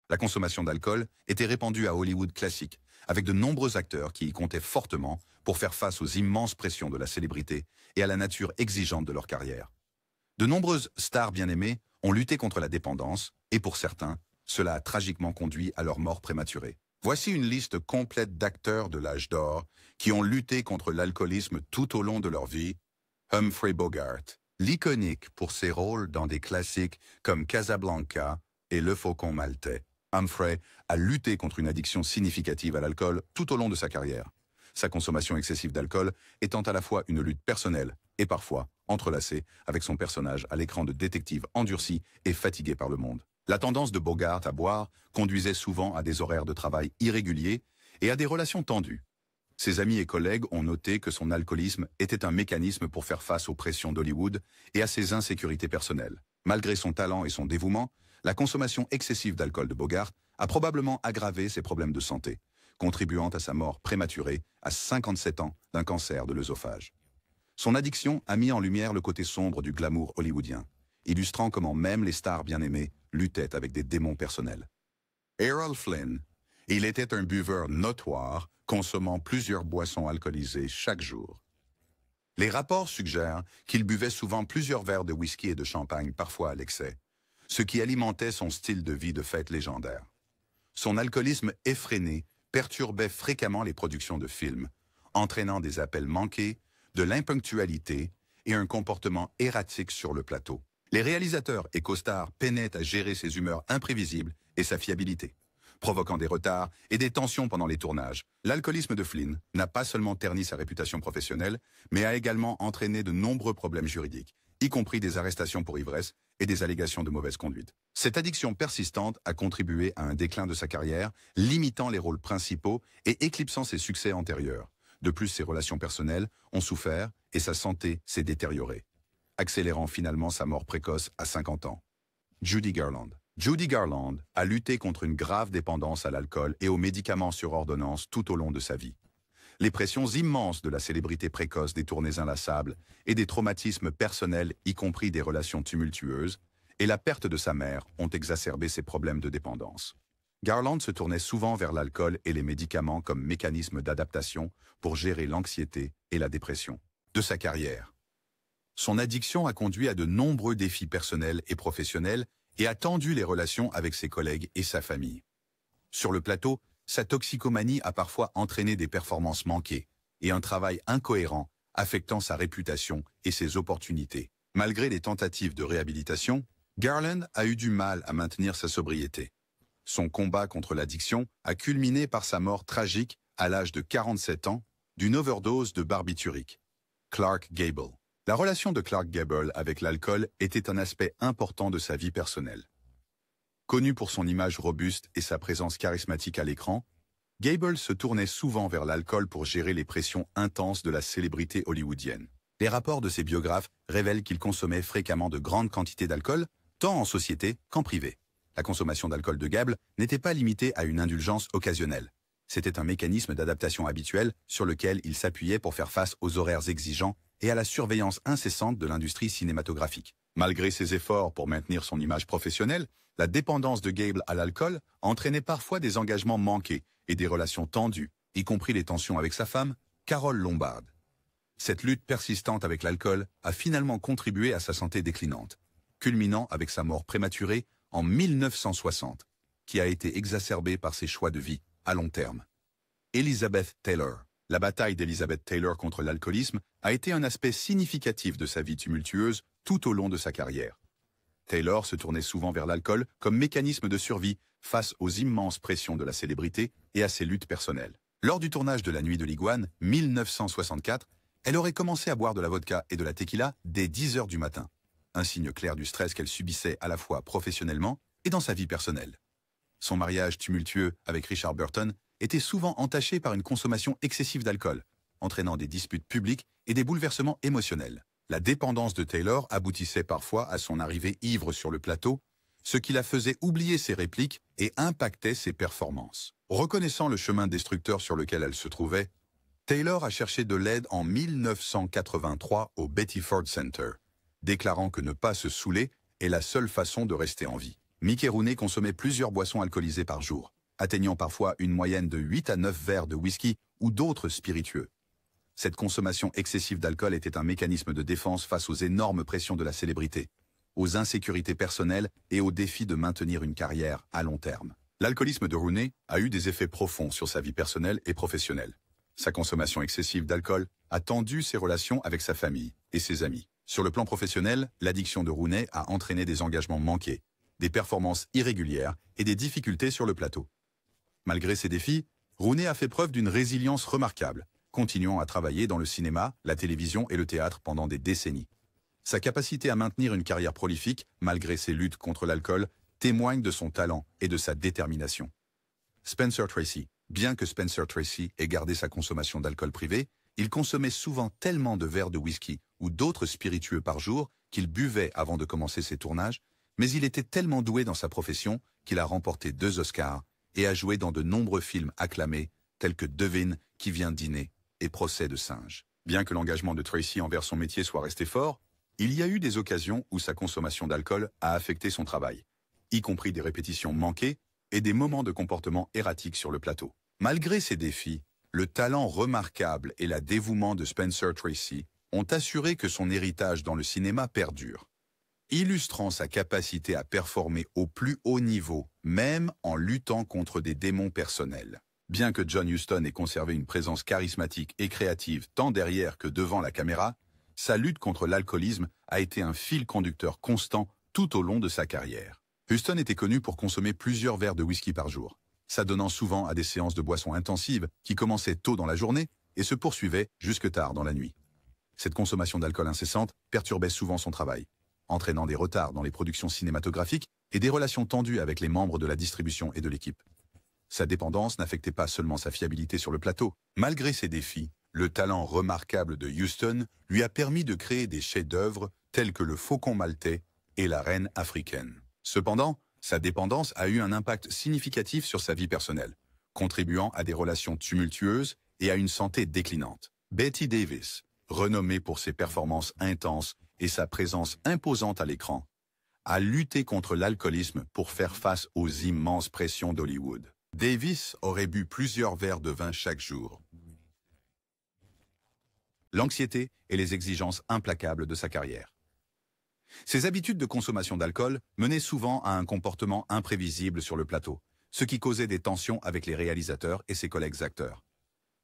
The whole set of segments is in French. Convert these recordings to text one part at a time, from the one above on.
La consommation d'alcool était répandue à Hollywood classique, avec de nombreux acteurs qui y comptaient fortement pour faire face aux immenses pressions de la célébrité et à la nature exigeante de leur carrière. De nombreuses stars bien-aimées ont lutté contre la dépendance, et pour certains, cela a tragiquement conduit à leur mort prématurée. Voici une liste complète d'acteurs de l'âge d'or qui ont lutté contre l'alcoolisme tout au long de leur vie. Humphrey Bogart, l'iconique pour ses rôles dans des classiques comme Casablanca et Le Faucon Maltais. Humphrey a lutté contre une addiction significative à l'alcool tout au long de sa carrière. Sa consommation excessive d'alcool étant à la fois une lutte personnelle et parfois entrelacée avec son personnage à l'écran de détective endurci et fatigué par le monde. La tendance de Bogart à boire conduisait souvent à des horaires de travail irréguliers et à des relations tendues. Ses amis et collègues ont noté que son alcoolisme était un mécanisme pour faire face aux pressions d'Hollywood et à ses insécurités personnelles. Malgré son talent et son dévouement, la consommation excessive d'alcool de Bogart a probablement aggravé ses problèmes de santé, contribuant à sa mort prématurée à 57 ans d'un cancer de l'œsophage. Son addiction a mis en lumière le côté sombre du glamour hollywoodien, illustrant comment même les stars bien-aimées luttaient avec des démons personnels. Errol Flynn, il était un buveur notoire, consommant plusieurs boissons alcoolisées chaque jour. Les rapports suggèrent qu'il buvait souvent plusieurs verres de whisky et de champagne, parfois à l'excès, ce qui alimentait son style de vie de fête légendaire. Son alcoolisme effréné perturbait fréquemment les productions de films, entraînant des appels manqués, de l'imponctualité et un comportement erratique sur le plateau. Les réalisateurs et co-stars peinaient à gérer ses humeurs imprévisibles et sa fiabilité, provoquant des retards et des tensions pendant les tournages. L'alcoolisme de Flynn n'a pas seulement terni sa réputation professionnelle, mais a également entraîné de nombreux problèmes juridiques, y compris des arrestations pour ivresse et des allégations de mauvaise conduite. Cette addiction persistante a contribué à un déclin de sa carrière, limitant les rôles principaux et éclipsant ses succès antérieurs. De plus, ses relations personnelles ont souffert et sa santé s'est détériorée, accélérant finalement sa mort précoce à 50 ans. Judy Garland. Judy Garland a lutté contre une grave dépendance à l'alcool et aux médicaments sur ordonnance tout au long de sa vie. Les pressions immenses de la célébrité précoce, des tournées inlassables et des traumatismes personnels, y compris des relations tumultueuses, et la perte de sa mère ont exacerbé ses problèmes de dépendance. Garland se tournait souvent vers l'alcool et les médicaments comme mécanisme d'adaptation pour gérer l'anxiété et la dépression de sa carrière. Son addiction a conduit à de nombreux défis personnels et professionnels et a tendu les relations avec ses collègues et sa famille. Sur le plateau, sa toxicomanie a parfois entraîné des performances manquées et un travail incohérent affectant sa réputation et ses opportunités. Malgré les tentatives de réhabilitation, Garland a eu du mal à maintenir sa sobriété. Son combat contre l'addiction a culminé par sa mort tragique à l'âge de 47 ans d'une overdose de barbiturique. Clark Gable. La relation de Clark Gable avec l'alcool était un aspect important de sa vie personnelle. Connu pour son image robuste et sa présence charismatique à l'écran, Gable se tournait souvent vers l'alcool pour gérer les pressions intenses de la célébrité hollywoodienne. Les rapports de ses biographes révèlent qu'il consommait fréquemment de grandes quantités d'alcool, tant en société qu'en privé. La consommation d'alcool de Gable n'était pas limitée à une indulgence occasionnelle. C'était un mécanisme d'adaptation habituel sur lequel il s'appuyait pour faire face aux horaires exigeants et à la surveillance incessante de l'industrie cinématographique. Malgré ses efforts pour maintenir son image professionnelle, la dépendance de Gable à l'alcool entraînait parfois des engagements manqués et des relations tendues, y compris les tensions avec sa femme, Carole Lombard. Cette lutte persistante avec l'alcool a finalement contribué à sa santé déclinante, culminant avec sa mort prématurée en 1960, qui a été exacerbée par ses choix de vie à long terme. Elizabeth Taylor. La bataille d'Elizabeth Taylor contre l'alcoolisme a été un aspect significatif de sa vie tumultueuse tout au long de sa carrière. Taylor se tournait souvent vers l'alcool comme mécanisme de survie face aux immenses pressions de la célébrité et à ses luttes personnelles. Lors du tournage de La Nuit de l'Iguane, 1964, elle aurait commencé à boire de la vodka et de la tequila dès 10 heures du matin, un signe clair du stress qu'elle subissait à la fois professionnellement et dans sa vie personnelle. Son mariage tumultueux avec Richard Burton était souvent entaché par une consommation excessive d'alcool, entraînant des disputes publiques et des bouleversements émotionnels. La dépendance de Taylor aboutissait parfois à son arrivée ivre sur le plateau, ce qui la faisait oublier ses répliques et impactait ses performances. Reconnaissant le chemin destructeur sur lequel elle se trouvait, Taylor a cherché de l'aide en 1983 au Betty Ford Center, déclarant que ne pas se saouler est la seule façon de rester en vie. Mickey Rooney consommait plusieurs boissons alcoolisées par jour, atteignant parfois une moyenne de 8 à 9 verres de whisky ou d'autres spiritueux. Cette consommation excessive d'alcool était un mécanisme de défense face aux énormes pressions de la célébrité, aux insécurités personnelles et au défi de maintenir une carrière à long terme. L'alcoolisme de Rooney a eu des effets profonds sur sa vie personnelle et professionnelle. Sa consommation excessive d'alcool a tendu ses relations avec sa famille et ses amis. Sur le plan professionnel, l'addiction de Rooney a entraîné des engagements manqués, des performances irrégulières et des difficultés sur le plateau. Malgré ces défis, Rooney a fait preuve d'une résilience remarquable, continuant à travailler dans le cinéma, la télévision et le théâtre pendant des décennies. Sa capacité à maintenir une carrière prolifique, malgré ses luttes contre l'alcool, témoigne de son talent et de sa détermination. Spencer Tracy. Bien que Spencer Tracy ait gardé sa consommation d'alcool privée, il consommait souvent tellement de verres de whisky ou d'autres spiritueux par jour qu'il buvait avant de commencer ses tournages, mais il était tellement doué dans sa profession qu'il a remporté 2 Oscars et a joué dans de nombreux films acclamés tels que Devine, Qui vient dîner et Procès de singe. Bien que l'engagement de Tracy envers son métier soit resté fort, il y a eu des occasions où sa consommation d'alcool a affecté son travail, y compris des répétitions manquées et des moments de comportement erratique sur le plateau. Malgré ces défis, le talent remarquable et le dévouement de Spencer Tracy ont assuré que son héritage dans le cinéma perdure, illustrant sa capacité à performer au plus haut niveau, même en luttant contre des démons personnels. Bien que John Huston ait conservé une présence charismatique et créative tant derrière que devant la caméra, sa lutte contre l'alcoolisme a été un fil conducteur constant tout au long de sa carrière. Huston était connu pour consommer plusieurs verres de whisky par jour, s'adonnant souvent à des séances de boissons intensives qui commençaient tôt dans la journée et se poursuivaient jusque tard dans la nuit. Cette consommation d'alcool incessante perturbait souvent son travail, entraînant des retards dans les productions cinématographiques et des relations tendues avec les membres de la distribution et de l'équipe. Sa dépendance n'affectait pas seulement sa fiabilité sur le plateau. Malgré ces défis, le talent remarquable de Huston lui a permis de créer des chefs-d'œuvre tels que Le Faucon maltais et La Reine africaine. Cependant, sa dépendance a eu un impact significatif sur sa vie personnelle, contribuant à des relations tumultueuses et à une santé déclinante. Bette Davis, renommée pour ses performances intenses et sa présence imposante à l'écran, a lutté contre l'alcoolisme pour faire face aux immenses pressions d'Hollywood. Davis aurait bu plusieurs verres de vin chaque jour. L'anxiété et les exigences implacables de sa carrière. Ses habitudes de consommation d'alcool menaient souvent à un comportement imprévisible sur le plateau, ce qui causait des tensions avec les réalisateurs et ses collègues acteurs.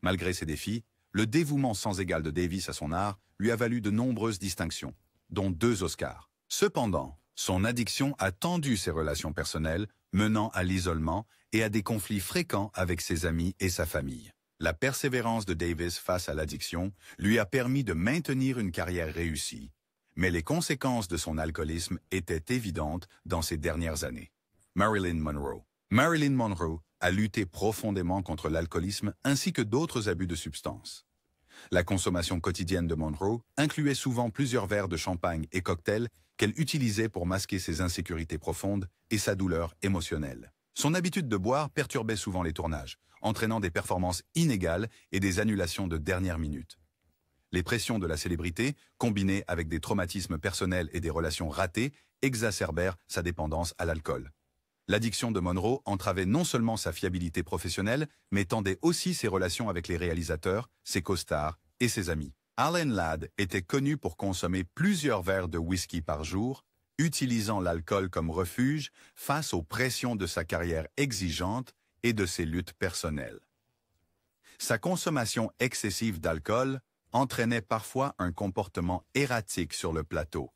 Malgré ces défis, le dévouement sans égal de Davis à son art lui a valu de nombreuses distinctions, dont 2 Oscars. Cependant, son addiction a tendu ses relations personnelles, menant à l'isolement et à des conflits fréquents avec ses amis et sa famille. La persévérance de Davis face à l'addiction lui a permis de maintenir une carrière réussie, mais les conséquences de son alcoolisme étaient évidentes dans ces dernières années. Marilyn Monroe. Marilyn Monroe a lutté profondément contre l'alcoolisme ainsi que d'autres abus de substances. La consommation quotidienne de Monroe incluait souvent plusieurs verres de champagne et cocktails qu'elle utilisait pour masquer ses insécurités profondes et sa douleur émotionnelle. Son habitude de boire perturbait souvent les tournages, entraînant des performances inégales et des annulations de dernière minute. Les pressions de la célébrité, combinées avec des traumatismes personnels et des relations ratées, exacerbèrent sa dépendance à l'alcool. L'addiction de Monroe entravait non seulement sa fiabilité professionnelle, mais tendait aussi ses relations avec les réalisateurs, ses co-stars et ses amis. Alan Ladd était connu pour consommer plusieurs verres de whisky par jour, utilisant l'alcool comme refuge face aux pressions de sa carrière exigeante et de ses luttes personnelles. Sa consommation excessive d'alcool entraînait parfois un comportement erratique sur le plateau,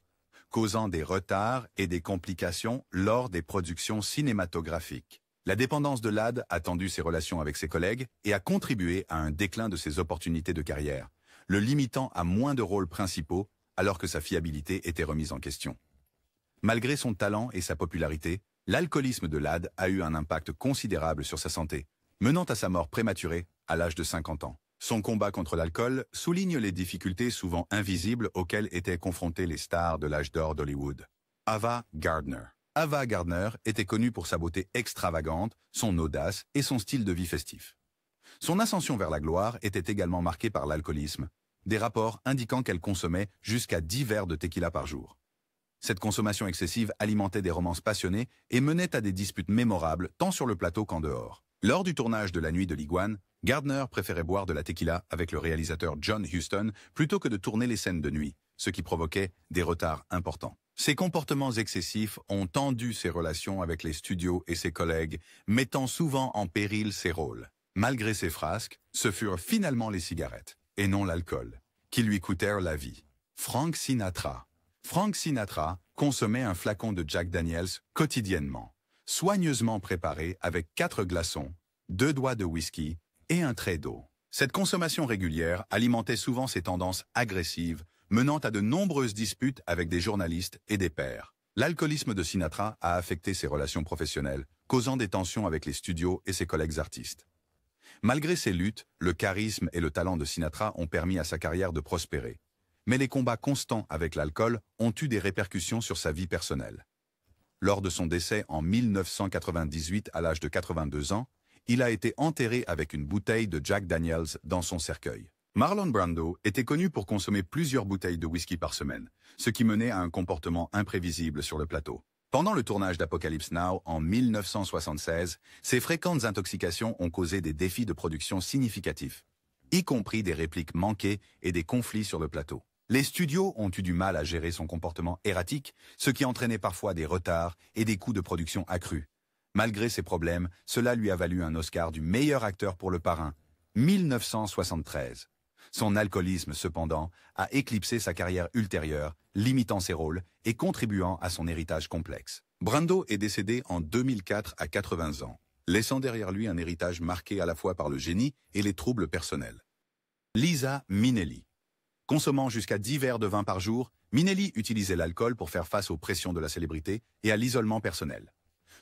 causant des retards et des complications lors des productions cinématographiques. La dépendance de Ladd a tendu ses relations avec ses collègues et a contribué à un déclin de ses opportunités de carrière, le limitant à moins de rôles principaux alors que sa fiabilité était remise en question. Malgré son talent et sa popularité, l'alcoolisme de Ladd a eu un impact considérable sur sa santé, menant à sa mort prématurée à l'âge de 50 ans. Son combat contre l'alcool souligne les difficultés souvent invisibles auxquelles étaient confrontées les stars de l'âge d'or d'Hollywood. Ava Gardner. Ava Gardner était connue pour sa beauté extravagante, son audace et son style de vie festif. Son ascension vers la gloire était également marquée par l'alcoolisme, des rapports indiquant qu'elle consommait jusqu'à 10 verres de tequila par jour. Cette consommation excessive alimentait des romances passionnées et menait à des disputes mémorables tant sur le plateau qu'en dehors. Lors du tournage de La Nuit de l'Iguane, Gardner préférait boire de la tequila avec le réalisateur John Huston plutôt que de tourner les scènes de nuit, ce qui provoquait des retards importants. Ces comportements excessifs ont tendu ses relations avec les studios et ses collègues, mettant souvent en péril ses rôles. Malgré ses frasques, ce furent finalement les cigarettes, et non l'alcool, qui lui coûtèrent la vie. Frank Sinatra. Frank Sinatra consommait un flacon de Jack Daniels quotidiennement, soigneusement préparé avec 4 glaçons, 2 doigts de whisky et un trait d'eau. Cette consommation régulière alimentait souvent ses tendances agressives, menant à de nombreuses disputes avec des journalistes et des pairs. L'alcoolisme de Sinatra a affecté ses relations professionnelles, causant des tensions avec les studios et ses collègues artistes. Malgré ces luttes, le charisme et le talent de Sinatra ont permis à sa carrière de prospérer. Mais les combats constants avec l'alcool ont eu des répercussions sur sa vie personnelle. Lors de son décès en 1998 à l'âge de 82 ans, il a été enterré avec une bouteille de Jack Daniels dans son cercueil. Marlon Brando était connu pour consommer plusieurs bouteilles de whisky par semaine, ce qui menait à un comportement imprévisible sur le plateau. Pendant le tournage d'Apocalypse Now en 1976, ces fréquentes intoxications ont causé des défis de production significatifs, y compris des répliques manquées et des conflits sur le plateau. Les studios ont eu du mal à gérer son comportement erratique, ce qui entraînait parfois des retards et des coûts de production accrus. Malgré ces problèmes, cela lui a valu un Oscar du meilleur acteur pour Le Parrain, 1973. Son alcoolisme, cependant, a éclipsé sa carrière ultérieure, limitant ses rôles et contribuant à son héritage complexe. Brando est décédé en 2004 à 80 ans, laissant derrière lui un héritage marqué à la fois par le génie et les troubles personnels. Liza Minnelli. Consommant jusqu'à 10 verres de vin par jour, Minnelli utilisait l'alcool pour faire face aux pressions de la célébrité et à l'isolement personnel.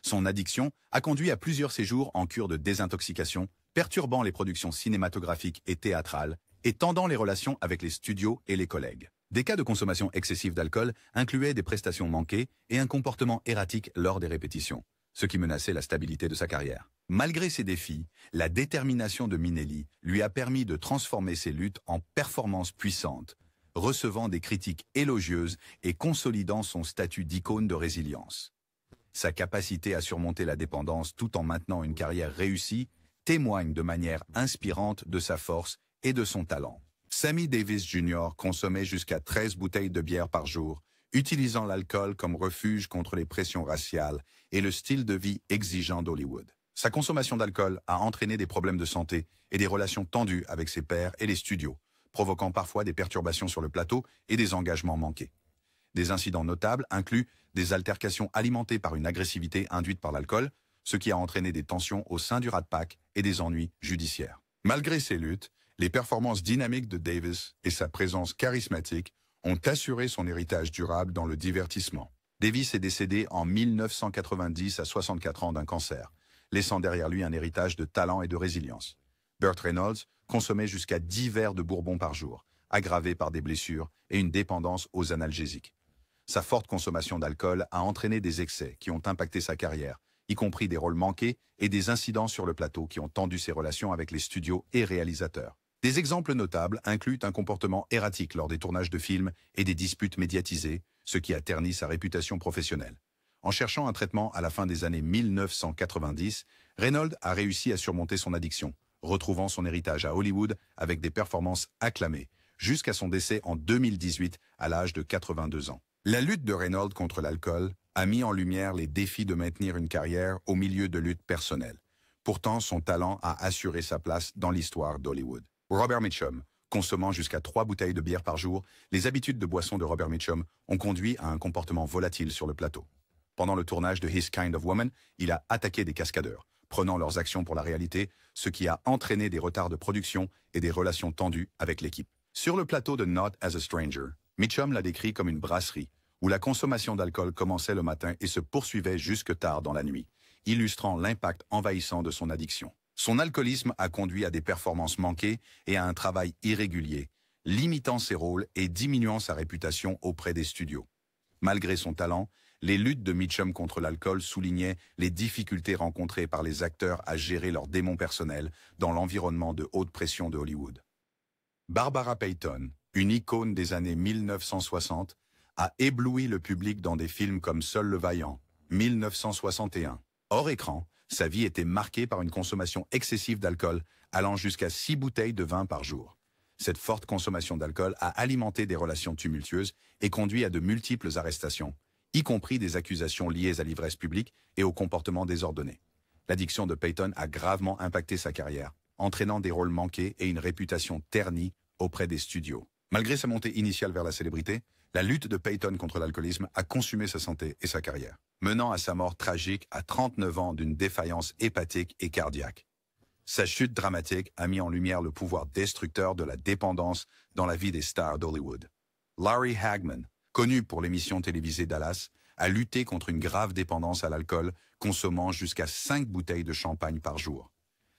Son addiction a conduit à plusieurs séjours en cure de désintoxication, perturbant les productions cinématographiques et théâtrales, et tendant les relations avec les studios et les collègues. Des cas de consommation excessive d'alcool incluaient des prestations manquées et un comportement erratique lors des répétitions, ce qui menaçait la stabilité de sa carrière. Malgré ces défis, la détermination de Minnelli lui a permis de transformer ses luttes en performances puissantes, recevant des critiques élogieuses et consolidant son statut d'icône de résilience. Sa capacité à surmonter la dépendance tout en maintenant une carrière réussie témoigne de manière inspirante de sa force et de son talent. Sammy Davis Jr. consommait jusqu'à 13 bouteilles de bière par jour, utilisant l'alcool comme refuge contre les pressions raciales et le style de vie exigeant d'Hollywood. Sa consommation d'alcool a entraîné des problèmes de santé et des relations tendues avec ses pairs et les studios, provoquant parfois des perturbations sur le plateau et des engagements manqués. Des incidents notables incluent des altercations alimentées par une agressivité induite par l'alcool, ce qui a entraîné des tensions au sein du Rat Pack et des ennuis judiciaires. Malgré ces luttes, les performances dynamiques de Davis et sa présence charismatique ont assuré son héritage durable dans le divertissement. Davis est décédé en 1990 à 64 ans d'un cancer, laissant derrière lui un héritage de talent et de résilience. Burt Reynolds consommait jusqu'à 10 verres de bourbon par jour, aggravé par des blessures et une dépendance aux analgésiques. Sa forte consommation d'alcool a entraîné des excès qui ont impacté sa carrière, y compris des rôles manqués et des incidents sur le plateau qui ont tendu ses relations avec les studios et réalisateurs. Des exemples notables incluent un comportement erratique lors des tournages de films et des disputes médiatisées, ce qui a terni sa réputation professionnelle. En cherchant un traitement à la fin des années 1990, Reynolds a réussi à surmonter son addiction, retrouvant son héritage à Hollywood avec des performances acclamées, jusqu'à son décès en 2018 à l'âge de 82 ans. La lutte de Reynolds contre l'alcool a mis en lumière les défis de maintenir une carrière au milieu de luttes personnelles. Pourtant, son talent a assuré sa place dans l'histoire d'Hollywood. Robert Mitchum, consommant jusqu'à 3 bouteilles de bière par jour, les habitudes de boisson de Robert Mitchum ont conduit à un comportement volatile sur le plateau. Pendant le tournage de His Kind of Woman, il a attaqué des cascadeurs, prenant leurs actions pour la réalité, ce qui a entraîné des retards de production et des relations tendues avec l'équipe. Sur le plateau de Not as a Stranger, Mitchum l'a décrit comme une brasserie, où la consommation d'alcool commençait le matin et se poursuivait jusque tard dans la nuit, illustrant l'impact envahissant de son addiction. Son alcoolisme a conduit à des performances manquées et à un travail irrégulier, limitant ses rôles et diminuant sa réputation auprès des studios. Malgré son talent, les luttes de Mitchum contre l'alcool soulignaient les difficultés rencontrées par les acteurs à gérer leurs démons personnels dans l'environnement de haute pression de Hollywood. Barbara Payton, une icône des années 1960, a ébloui le public dans des films comme Seul le Vaillant, 1961. Hors écran, sa vie était marquée par une consommation excessive d'alcool, allant jusqu'à 6 bouteilles de vin par jour. Cette forte consommation d'alcool a alimenté des relations tumultueuses et conduit à de multiples arrestations, y compris des accusations liées à l'ivresse publique et au comportement désordonné. L'addiction de Peyton a gravement impacté sa carrière, entraînant des rôles manqués et une réputation ternie auprès des studios. Malgré sa montée initiale vers la célébrité, la lutte de Peyton contre l'alcoolisme a consumé sa santé et sa carrière, menant à sa mort tragique à 39 ans d'une défaillance hépatique et cardiaque. Sa chute dramatique a mis en lumière le pouvoir destructeur de la dépendance dans la vie des stars d'Hollywood. Larry Hagman, connu pour l'émission télévisée Dallas, a lutté contre une grave dépendance à l'alcool, consommant jusqu'à 5 bouteilles de champagne par jour.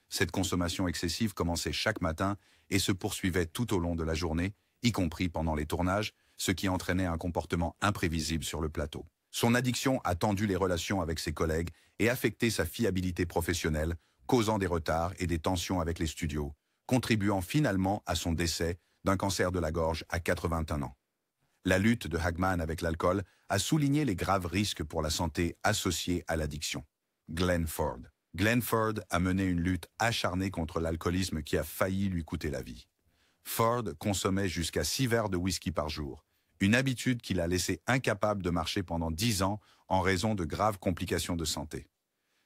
Cette consommation excessive commençait chaque matin et se poursuivait tout au long de la journée, y compris pendant les tournages, ce qui entraînait un comportement imprévisible sur le plateau. Son addiction a tendu les relations avec ses collègues et affecté sa fiabilité professionnelle, causant des retards et des tensions avec les studios, contribuant finalement à son décès d'un cancer de la gorge à 81 ans. La lutte de Hagman avec l'alcool a souligné les graves risques pour la santé associés à l'addiction. Glenn Ford. Glenn Ford a mené une lutte acharnée contre l'alcoolisme qui a failli lui coûter la vie. Ford consommait jusqu'à 6 verres de whisky par jour, une habitude qui l'a laissé incapable de marcher pendant 10 ans en raison de graves complications de santé.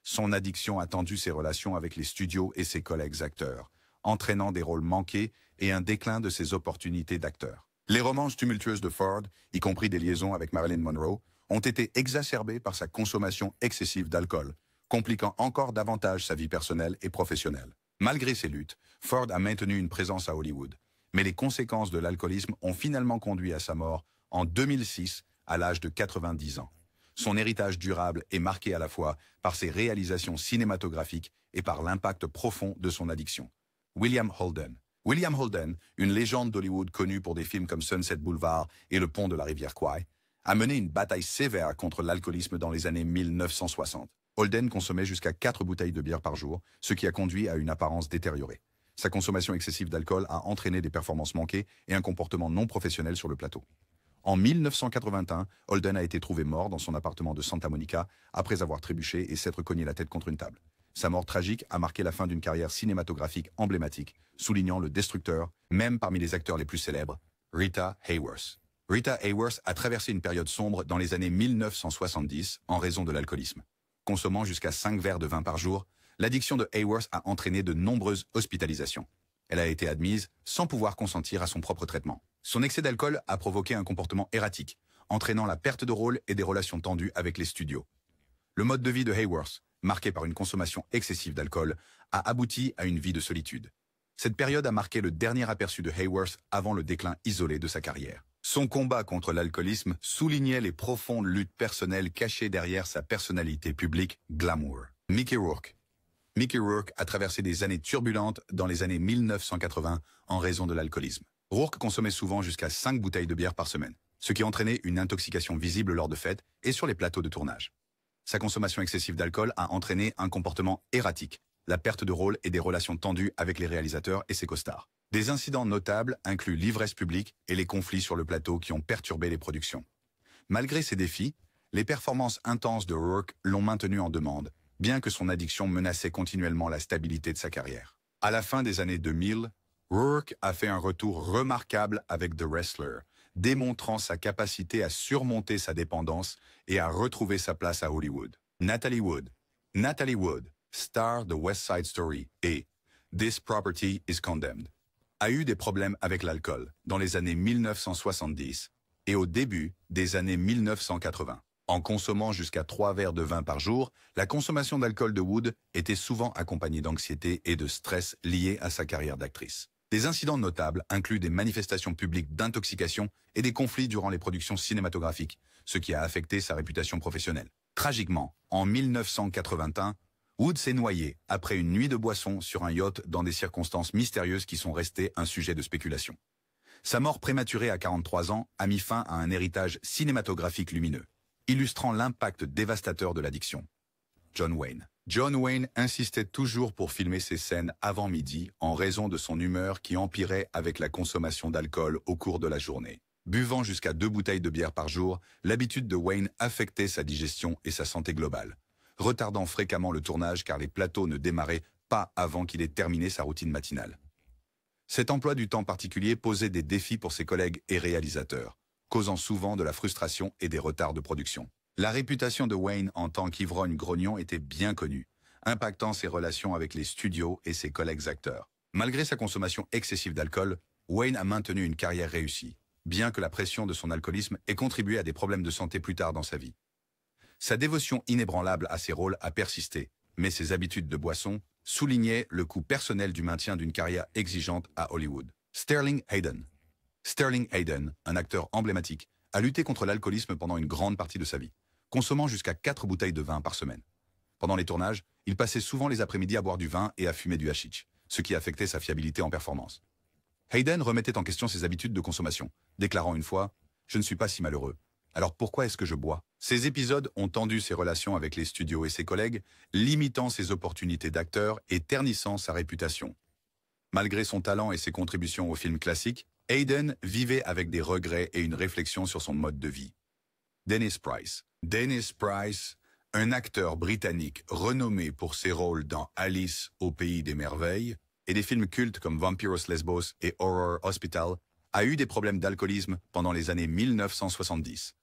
Son addiction a tendu ses relations avec les studios et ses collègues acteurs, entraînant des rôles manqués et un déclin de ses opportunités d'acteur. Les romances tumultueuses de Ford, y compris des liaisons avec Marilyn Monroe, ont été exacerbées par sa consommation excessive d'alcool, compliquant encore davantage sa vie personnelle et professionnelle. Malgré ses luttes, Ford a maintenu une présence à Hollywood, mais les conséquences de l'alcoolisme ont finalement conduit à sa mort en 2006 à l'âge de 90 ans. Son héritage durable est marqué à la fois par ses réalisations cinématographiques et par l'impact profond de son addiction. William Holden. William Holden, une légende d'Hollywood connue pour des films comme Sunset Boulevard et Le Pont de la rivière Kwai, a mené une bataille sévère contre l'alcoolisme dans les années 1960. Holden consommait jusqu'à 4 bouteilles de bière par jour, ce qui a conduit à une apparence détériorée. Sa consommation excessive d'alcool a entraîné des performances manquées et un comportement non professionnel sur le plateau. En 1981, Holden a été trouvé mort dans son appartement de Santa Monica après avoir trébuché et s'être cogné la tête contre une table. Sa mort tragique a marqué la fin d'une carrière cinématographique emblématique, soulignant le destructeur, même parmi les acteurs les plus célèbres, Rita Hayworth. Rita Hayworth a traversé une période sombre dans les années 1970 en raison de l'alcoolisme. Consommant jusqu'à 5 verres de vin par jour, l'addiction de Hayworth a entraîné de nombreuses hospitalisations. Elle a été admise sans pouvoir consentir à son propre traitement. Son excès d'alcool a provoqué un comportement erratique, entraînant la perte de rôle et des relations tendues avec les studios. Le mode de vie de Hayworth, marqué par une consommation excessive d'alcool, a abouti à une vie de solitude. Cette période a marqué le dernier aperçu de Hayworth avant le déclin isolé de sa carrière. Son combat contre l'alcoolisme soulignait les profondes luttes personnelles cachées derrière sa personnalité publique glamour. Mickey Rourke. Mickey Rourke a traversé des années turbulentes dans les années 1980 en raison de l'alcoolisme. Rourke consommait souvent jusqu'à 5 bouteilles de bière par semaine, ce qui entraînait une intoxication visible lors de fêtes et sur les plateaux de tournage. Sa consommation excessive d'alcool a entraîné un comportement erratique, la perte de rôle et des relations tendues avec les réalisateurs et ses costars. Des incidents notables incluent l'ivresse publique et les conflits sur le plateau qui ont perturbé les productions. Malgré ces défis, les performances intenses de Rourke l'ont maintenu en demande, bien que son addiction menaçait continuellement la stabilité de sa carrière. À la fin des années 2000, Rourke a fait un retour remarquable avec The Wrestler, démontrant sa capacité à surmonter sa dépendance et à retrouver sa place à Hollywood. Natalie Wood. Natalie Wood, star de West Side Story et This Property is Condemned, a eu des problèmes avec l'alcool dans les années 1970 et au début des années 1980. En consommant jusqu'à 3 verres de vin par jour, la consommation d'alcool de Wood était souvent accompagnée d'anxiété et de stress liés à sa carrière d'actrice. Des incidents notables incluent des manifestations publiques d'intoxication et des conflits durant les productions cinématographiques, ce qui a affecté sa réputation professionnelle. Tragiquement, en 1981, Wood s'est noyé après une nuit de boisson sur un yacht dans des circonstances mystérieuses qui sont restées un sujet de spéculation. Sa mort prématurée à 43 ans a mis fin à un héritage cinématographique lumineux, illustrant l'impact dévastateur de l'addiction. John Wayne. John Wayne insistait toujours pour filmer ses scènes avant midi en raison de son humeur qui empirait avec la consommation d'alcool au cours de la journée. Buvant jusqu'à 2 bouteilles de bière par jour, l'habitude de Wayne affectait sa digestion et sa santé globale, retardant fréquemment le tournage car les plateaux ne démarraient pas avant qu'il ait terminé sa routine matinale. Cet emploi du temps particulier posait des défis pour ses collègues et réalisateurs, causant souvent de la frustration et des retards de production. La réputation de Wayne en tant qu'ivrogne grognon était bien connue, impactant ses relations avec les studios et ses collègues acteurs. Malgré sa consommation excessive d'alcool, Wayne a maintenu une carrière réussie, bien que la pression de son alcoolisme ait contribué à des problèmes de santé plus tard dans sa vie. Sa dévotion inébranlable à ses rôles a persisté, mais ses habitudes de boisson soulignaient le coût personnel du maintien d'une carrière exigeante à Hollywood. Sterling Hayden. Sterling Hayden, un acteur emblématique, a lutté contre l'alcoolisme pendant une grande partie de sa vie, consommant jusqu'à 4 bouteilles de vin par semaine. Pendant les tournages, il passait souvent les après-midi à boire du vin et à fumer du hashish, ce qui affectait sa fiabilité en performance. Hayden remettait en question ses habitudes de consommation, déclarant une fois « Je ne suis pas si malheureux. Alors pourquoi est-ce que je bois ?» Ces épisodes ont tendu ses relations avec les studios et ses collègues, limitant ses opportunités d'acteur et ternissant sa réputation. Malgré son talent et ses contributions au film classique, Hayden vivait avec des regrets et une réflexion sur son mode de vie. Dennis Price. Dennis Price, un acteur britannique renommé pour ses rôles dans Alice au Pays des Merveilles et des films cultes comme Vampiros Lesbos et Horror Hospital, a eu des problèmes d'alcoolisme pendant les années 1970.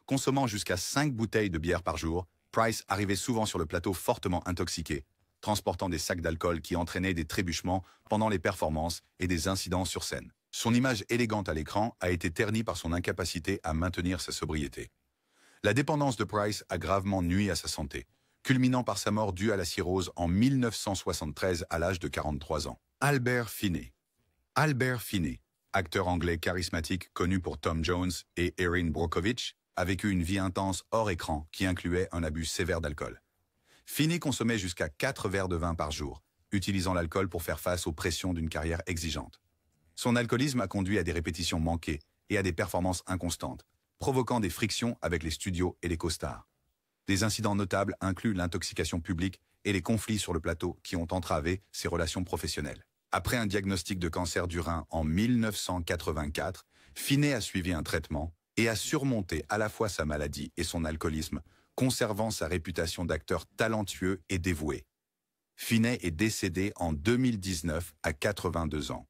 Consommant jusqu'à 5 bouteilles de bière par jour, Price arrivait souvent sur le plateau fortement intoxiqué, transportant des sacs d'alcool qui entraînaient des trébuchements pendant les performances et des incidents sur scène. Son image élégante à l'écran a été ternie par son incapacité à maintenir sa sobriété. La dépendance de Price a gravement nui à sa santé, culminant par sa mort due à la cirrhose en 1973 à l'âge de 43 ans. Albert Finney. Albert Finney, acteur anglais charismatique connu pour Tom Jones et Erin Brockovich, a vécu une vie intense hors écran qui incluait un abus sévère d'alcool. Finney consommait jusqu'à 4 verres de vin par jour, utilisant l'alcool pour faire face aux pressions d'une carrière exigeante. Son alcoolisme a conduit à des répétitions manquées et à des performances inconstantes, provoquant des frictions avec les studios et les co-stars. Des incidents notables incluent l'intoxication publique et les conflits sur le plateau qui ont entravé ses relations professionnelles. Après un diagnostic de cancer du rein en 1984, Finney a suivi un traitement et a surmonté à la fois sa maladie et son alcoolisme, conservant sa réputation d'acteur talentueux et dévoué. Finney est décédé en 2019 à 82 ans.